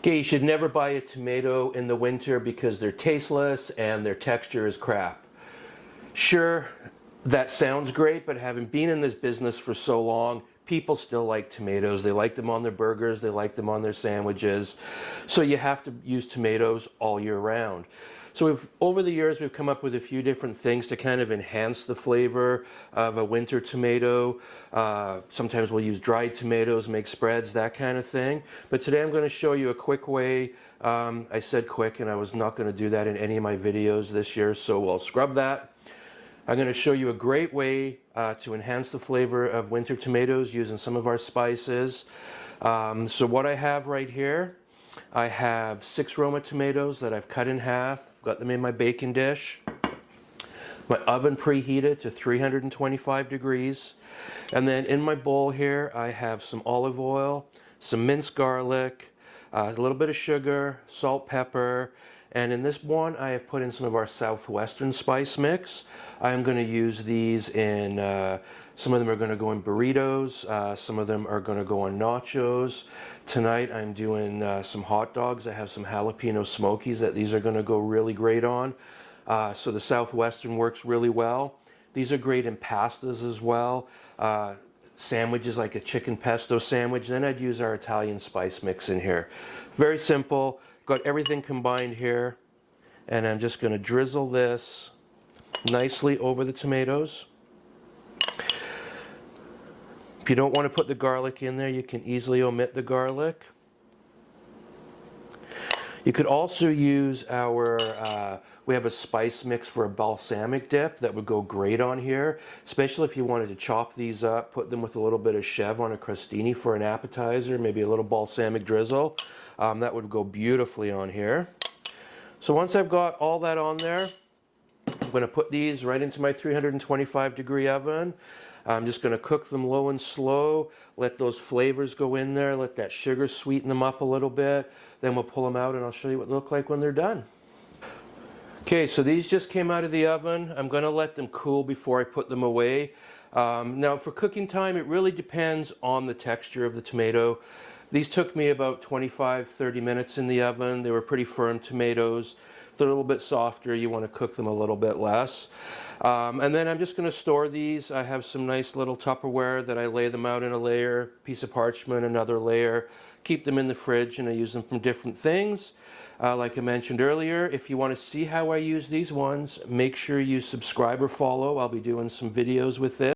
Okay, you should never buy a tomato in the winter because they're tasteless and their texture is crap. Sure, that sounds great, but having been in this business for so long, people still like tomatoes. They like them on their burgers, they like them on their sandwiches. So you have to use tomatoes all year round. So over the years, we've come up with a few different things to kind of enhance the flavor of a winter tomato. Sometimes we'll use dried tomatoes, make spreads, that kind of thing. But today I'm going to show you a quick way. I said quick, and I was not going to do that in any of my videos this year, so we'll scrub that. I'm going to show you a great way to enhance the flavor of winter tomatoes using some of our spices. So what I have right here, I have 6 Roma tomatoes that I've cut in half. Got them in my baking dish. My oven preheated to 325 degrees. And then in my bowl here, I have some olive oil, some minced garlic, a little bit of sugar, salt, pepper. And in this one, I have put in some of our southwestern spice mix. I'm going to use these in, some of them are going to go in burritos, some of them are going to go on nachos. Tonight I'm doing some hot dogs. I have some jalapeno smokies that these are going to go really great on. So the southwestern works really well. These are great in pastas as well. Sandwiches like a chicken pesto sandwich. Then I'd use our Italian spice mix in here. Very simple. Got everything combined here. And I'm just going to drizzle this nicely over the tomatoes. If you don't want to put the garlic in there, you can easily omit the garlic. You could also use our, we have a spice mix for a balsamic dip that would go great on here, especially if you wanted to chop these up, put them with a little bit of chev on a crostini for an appetizer, maybe a little balsamic drizzle. That would go beautifully on here. So once I've got all that on there, I'm going to put these right into my 325 degree oven. I'm just going to cook them low and slow, let those flavors go in there, let that sugar sweeten them up a little bit. Then we'll pull them out and I'll show you what they look like when they're done. Okay, so these just came out of the oven. I'm going to let them cool before I put them away. Now for cooking time, it really depends on the texture of the tomato. These took me about 25-30 minutes in the oven. They were pretty firm tomatoes. If they're a little bit softer, you want to cook them a little bit less. And then I'm just going to store these. I have some nice little Tupperware that I lay them out in a layer, piece of parchment, another layer. Keep them in the fridge, and I use them from different things. Like I mentioned earlier, if you want to see how I use these ones, make sure you subscribe or follow. I'll be doing some videos with this.